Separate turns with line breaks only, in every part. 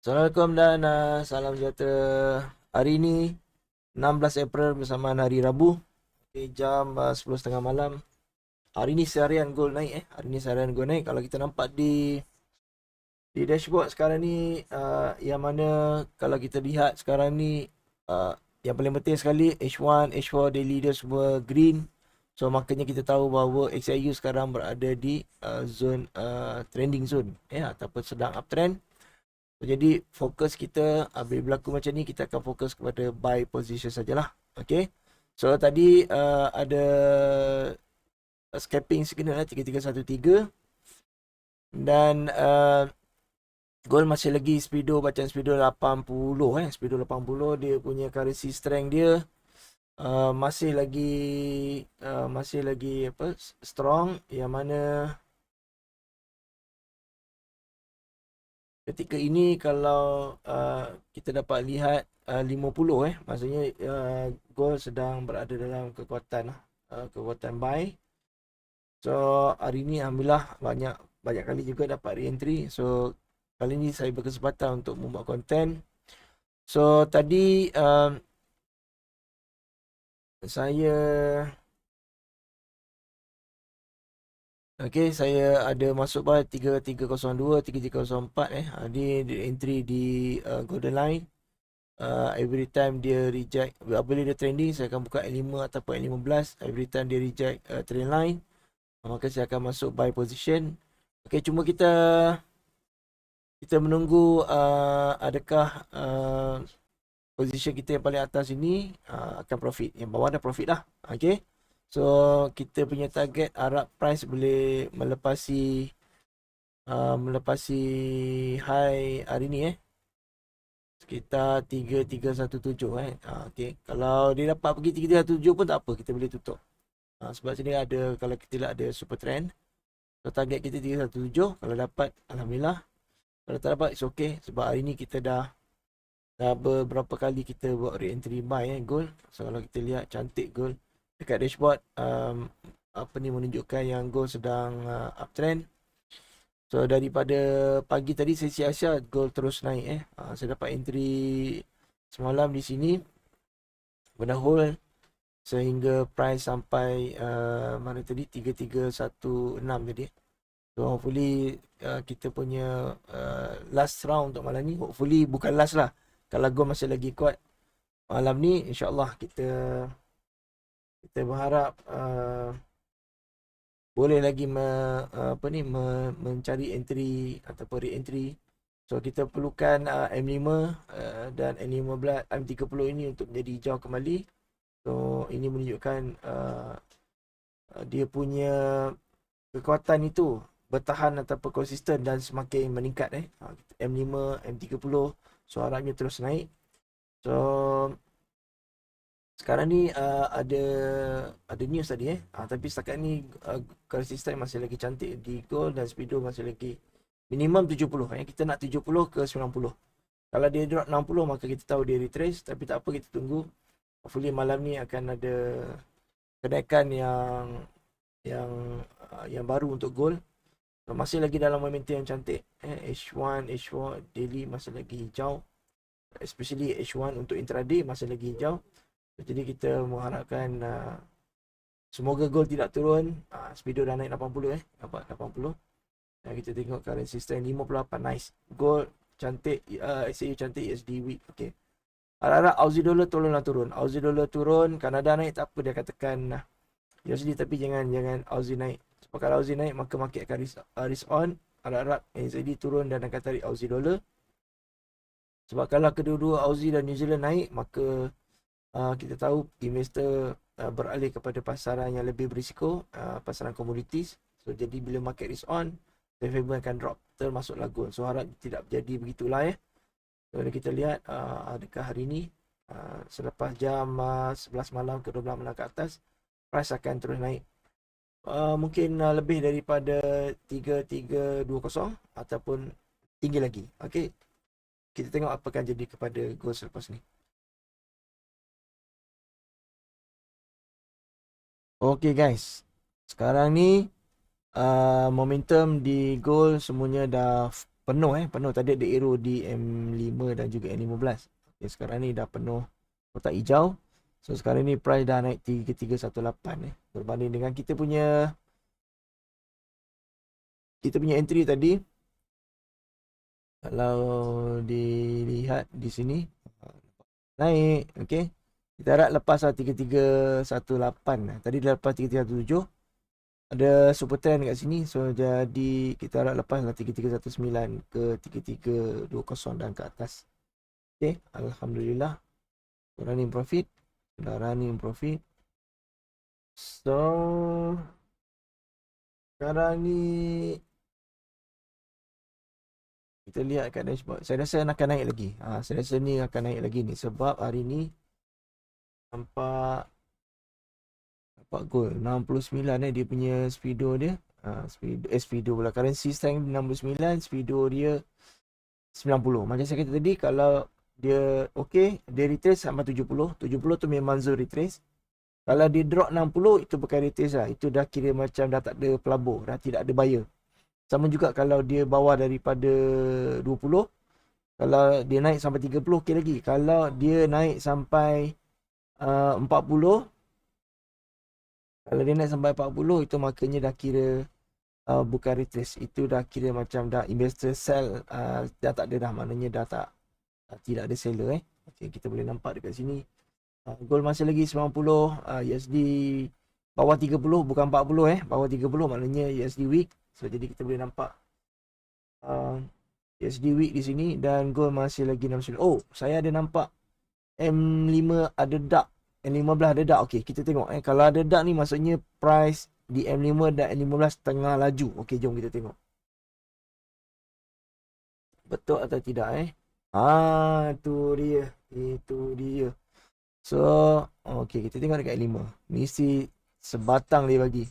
Assalamualaikum dan salam sejahtera. Hari ini 16 April bersamaan hari Rabu. Jam 10.30 malam. Hari ini seharian gold naik Hari ini seharian gold naik. Kalau kita nampak di dashboard sekarang ni, yang mana kalau kita lihat sekarang ni, yang paling penting sekali H1, H4 daily dia semua green. So makanya kita tahu bahawa XAU sekarang berada di zone trending zone ataupun sedang uptrend. Jadi fokus kita bila berlaku macam ni, kita akan fokus kepada buy position sajalah. Okay. So tadi ada scalping signal 3313 dan gold masih lagi speedo, bacaan speedo 80 speedo 80. Dia punya currency strength dia masih lagi strong, yang mana ketika ini kalau kita dapat lihat 50 maksudnya gold sedang berada dalam kekuatan buy. So hari ni alhamdulillah banyak kali juga dapat re-entry. So kali ni saya berkesempatan untuk membuat konten. So tadi saya saya ada masuk buy 3302, 3304 Dia entry di golden line. Every time dia reject, apabila dia trending, saya akan buka L5 ataupun L15. Every time dia reject trend line, maka saya akan masuk buy position. Cuma kita menunggu adakah position kita yang paling atas ini akan profit. Yang bawah dah profit lah. So kita punya target harap price boleh melepasi high hari ni sekitar 3317 Kalau dia dapat pergi 3317 pun tak apa, kita boleh tutup. Sebab sini ada, kalau kita lihat ada super trend. So target kita 317, kalau dapat alhamdulillah. Kalau tak dapat it's okay, sebab hari ni kita dah beberapa kali kita buat re-entry buy gold. So kalau kita lihat cantik gold dekat dashboard, menunjukkan yang gold sedang uptrend. So daripada pagi tadi saya siasat gold terus naik saya dapat entry semalam di sini, benda hold sehingga price sampai mana tadi 3316 tadi. So hopefully kita punya last round untuk malam ni, hopefully bukan last lah, kalau gold masih lagi kuat malam ni, insyaAllah kita berharap boleh lagi mencari entry ataupun re-entry. So kita perlukan M5 dan M15, M30 ini untuk menjadi hijau kembali. So ini menunjukkan dia punya kekuatan itu bertahan ataupun konsisten dan semakin meningkat M5, M30. So harapnya terus naik. So sekarang ni ada news tadi tapi setakat ni currency strength masih lagi cantik di gold dan speedo masih lagi minimum 70 kita nak 70 ke 90. Kalau dia drop 60 maka kita tahu dia retrace, tapi tak apa, kita tunggu. Hopefully malam ni akan ada kenaikan yang baru untuk gold. So, masih lagi dalam momentum yang cantik H1, H4 daily masih lagi hijau, especially H1 untuk intraday masih lagi hijau. Jadi kita mengharapkan semoga gold tidak turun. Speedo dah naik 80 dapat 80. Dan kita tengok currency strength 58, nice. Gold cantik, XAU cantik, USD weak. Okay, harap-harap Aussie dollar tolonglah turun. Aussie dollar turun, Kanada naik tak apa, dia akan tekan USD, tapi jangan Aussie naik. Sebab kalau Aussie naik maka market akan risk on. Harap-harap NZD turun dan akan tarik Aussie dollar. Sebab kalau kedua-dua Aussie dan New Zealand naik, maka kita tahu investor beralih kepada pasaran yang lebih berisiko, pasaran komoditis. So jadi bila market risk on, safe haven akan drop, termasuklah gold. So harap tidak berjadi begitulah So kita lihat adakah hari ini selepas jam 11 malam ke 12 malam ke atas, price akan terus naik mungkin lebih daripada 3320 ataupun tinggi lagi. Okay, kita tengok apa akan jadi kepada gold selepas ni. Okay guys, sekarang ni momentum di gold semuanya dah penuh. Tadi ada arrow di M5 dan juga M15. Okay, sekarang ni dah penuh kotak hijau. So sekarang ni price dah naik 3318 berbanding dengan kita punya entry tadi. Kalau dilihat di sini naik, okey. Kita harap lepas lah 3318. Tadi dah lepas 3317. Ada super trend kat sini. So jadi kita harap lepas lah 3319 ke 3320 dan ke atas. Okey, alhamdulillah. Running profit. Sudah running profit. So sekarang ni kita lihat kat dashboard. Saya rasa akan naik lagi. Saya rasa ni akan naik lagi ni sebab hari ni nampak goal 69 dia punya speedo dia. Speedo pula, currency strength 69, speedo dia 90. Macam saya kata tadi, kalau dia okey, dia retrace sampai 70. 70 tu memang zone retrace. Kalau dia drop 60, itu bukan retrace lah. Itu dah kira macam dah tak ada pelabur, dah tidak ada buyer. Sama juga kalau dia bawah daripada 20, kalau dia naik sampai 30, okey lagi. Kalau dia naik sampai 40, kalau dia naik sampai 40, itu maknanya dah kira bukan retrace. Itu dah kira macam dah investor sell, dah tak ada dah. Maknanya dah tak, tidak ada seller. Okay, kita boleh nampak dekat sini. Gold masih lagi 90, USD bawah 30, bukan 40 bawah 30 maknanya USD weak. So jadi kita boleh nampak USD weak di sini dan gold masih lagi 69. Oh, saya ada nampak M5 ada dark, M15 ada dark. Okey, kita tengok kalau ada dark ni maksudnya price di M5 dan M15 tengah laju. Okey, jom kita tengok. Betul atau tidak itu dia. So, okey, kita tengok dekat M5. Mesti sebatang dia bagi.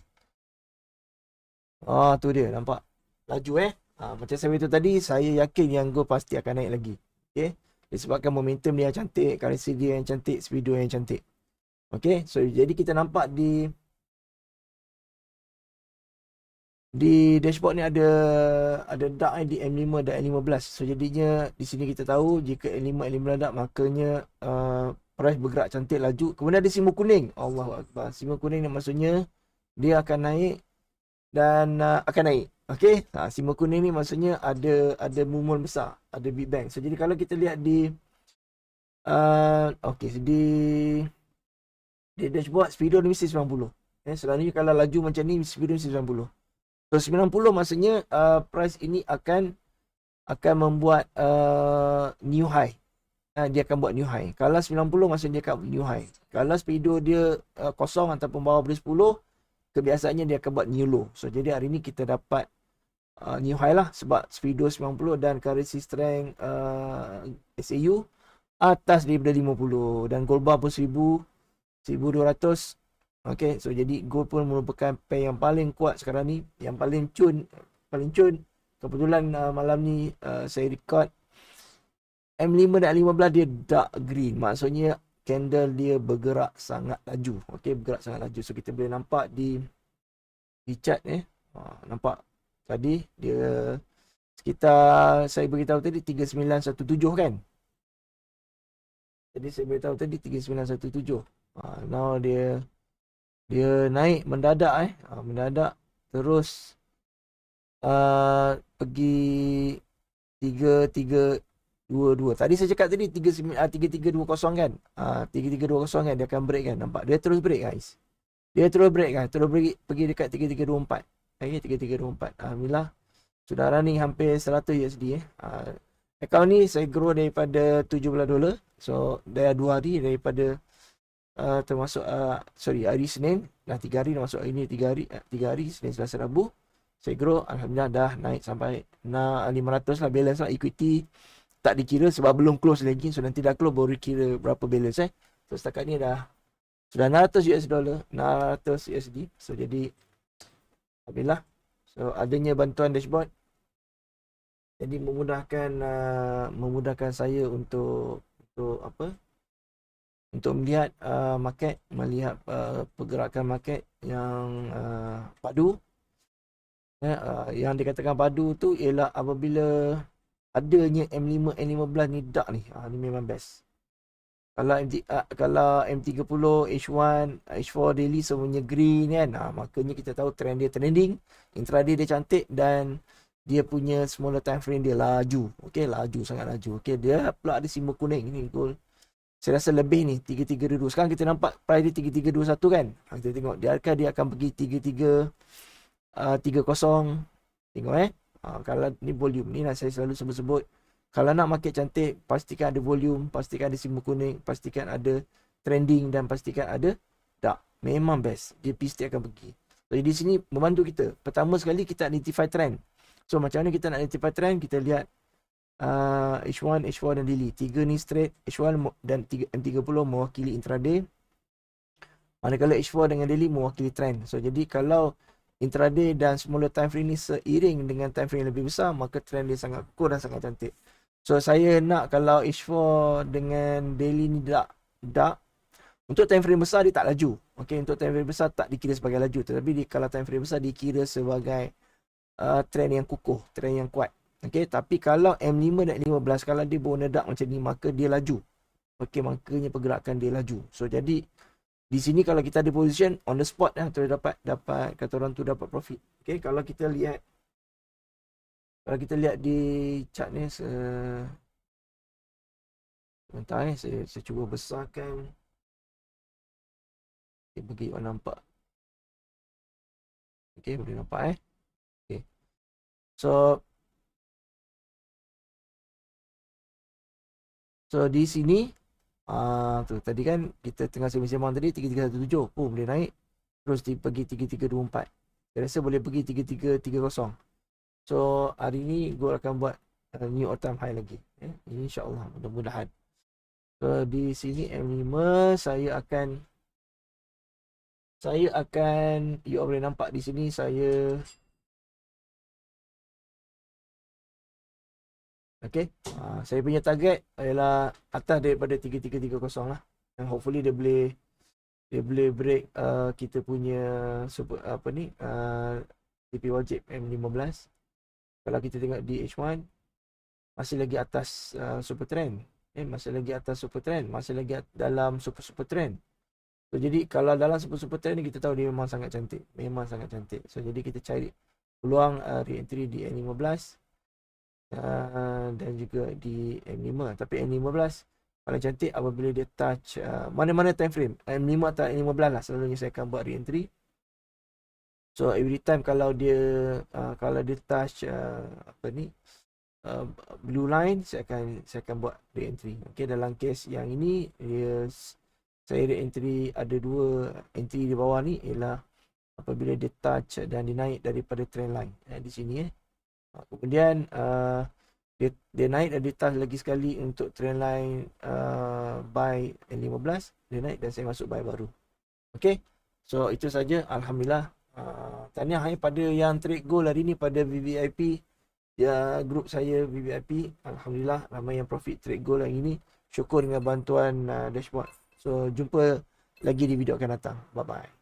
Tu dia, nampak laju macam saya beritahu tadi, saya yakin yang gold pasti akan naik lagi. Okey, disebabkan momentum dia yang cantik, currency dia yang cantik, speedo yang cantik. Okey, so jadi kita nampak di dashboard ni ada dark di M5 dan M15. So jadinya di sini kita tahu jika M5 M15 dark, maknanya price bergerak cantik laju. Kemudian ada simbol kuning. Allahuakbar. Simbol kuning ni maksudnya dia akan naik dan akan naik. Okey, simbol kuning ni maksudnya ada movement besar, ada big bang. So jadi kalau kita lihat di okey, di dashboard, speedo ni mesti 90. Selalunya kalau laju macam ni, speedo mesti 90. So 90 maksudnya price ini akan membuat new high. Dia akan buat new high. Kalau 90 maksudnya dia akan new high. Kalau speedo dia kosong ataupun bawah dari 10, kebiasaannya dia akan buat new low. So jadi hari ni kita dapat new high lah sebab speedo 90 dan currency strength SAU atas daripada 50 dan gold bar pun 1200. Okay, so jadi gold pun merupakan pair yang paling kuat sekarang ni, yang paling cun. Kebetulan malam ni saya record M5 dan M15 dia dark green, maksudnya candle dia bergerak sangat laju. Okay, bergerak sangat laju. So kita boleh nampak di chart nampak tadi dia sekitar, saya beritahu tadi 3917 kan. Jadi saya beritahu tadi 3917. Now dia naik mendadak mendadak terus pergi 3322. Tadi saya cakap tadi 3320 kan. 3320 kan dia akan break kan. Nampak dia terus break guys. Dia terus break kan. Terus pergi dekat 3324. Okay, 3324. Alhamdulillah sudah running hampir 100 USD account ni saya grow daripada $17. So dah 2 hari daripada termasuk hari Senin, dah 3 hari dah masuk hari ni, 3 hari Senin, Selasa, Rabu. Saya grow, alhamdulillah dah naik sampai 500 lah balance lah. Equity tak dikira sebab belum close lagi. So nanti dah close baru kira berapa balance So setakat ni sudah 600 US dollar, 600 USD. So jadi alhamdulillah. So adanya bantuan dashboard jadi memudahkan saya untuk melihat market, melihat pergerakan market yang padu. Yang dikatakan padu tu ialah apabila adanya M5, N15 ni dark ni. Ni memang best. Kalau M30, H1, H4 daily semuanya green kan. Makanya kita tahu trend dia trending, intraday dia cantik dan dia punya smaller time frame dia laju. Okey, laju, sangat laju. Okey, dia pula ada simbol kuning ni gold. Saya rasa lebih ni 3322. Sekarang kita nampak price dia 3321 kan. Kita tengok dia akan pergi 3330. Tengok kalau ni volume ni lah saya selalu sebut-sebut. Kalau nak market cantik, pastikan ada volume, pastikan ada simbol kuning, pastikan ada trending dan pastikan ada dark. Memang best. Dia pasti akan pergi. Jadi di sini membantu kita. Pertama sekali kita identify trend. So macam mana kita nak identify trend? Kita lihat H1, H4 dan daily. 3 ni straight. H1 dan M30 mewakili intraday. Manakala H4 dengan daily mewakili trend. So jadi kalau intraday dan smaller time frame ni seiring dengan time frame yang lebih besar, maka trend dia sangat kukuh dan sangat cantik. So saya nak kalau H4 dengan daily ni dark. Untuk time frame besar dia tak laju. Okey, untuk time frame besar tak dikira sebagai laju, tetapi kalau time frame besar dikira sebagai trend yang kukuh, trend yang kuat. Okey, tapi kalau M5 dan M15 kalau dia berwarna dark macam ni, maka dia laju. Okey, makanya pergerakan dia laju. So jadi di sini kalau kita ada position on the spot tu dapat kata orang tu dapat profit. Okey, kalau kita lihat di chart ni sebentar saya cuba besarkan. Okay, bagi awak nampak. Okey, boleh nampak Okey. So di sini tu tadi kan kita tengah sembang tadi 3317. Boleh naik terus pergi 3324. Saya rasa boleh pergi 3330. So hari ni gold akan buat new all time high lagi. InsyaAllah, mudah-mudahan. So di sini M5 saya akan you boleh nampak di sini saya okey. Saya punya target adalah atas daripada 3330 lah. Dan hopefully dia boleh break kita punya super TP wajib M15. Kalau kita tengok di H1 masih lagi atas super trend. Masih lagi atas super trend, masih lagi dalam super trend. So jadi kalau dalam super trend ni kita tahu dia memang sangat cantik, So jadi kita cari peluang re-entry di M15 dan juga di M5. Tapi M15 paling cantik apabila dia touch mana-mana time frame, M5 atau M15 lah selalunya saya akan buat re-entry. So every time kalau dia touch blue line, saya akan buat re-entry. Okey, dalam case yang ini saya re-entry ada dua entry di bawah ni ialah apabila dia touch dan dia naik daripada trend line di sini kemudian dia naik dan dia touch lagi sekali untuk trend line buy N15, dia naik dan saya masuk buy baru. Okey, so itu saja. Alhamdulillah. Tahniah pada yang trade gold hari ni, pada VVIP grup saya VVIP. Alhamdulillah ramai yang profit trade gold hari ni. Syukur dengan bantuan dashboard. So jumpa lagi di video akan datang. Bye bye.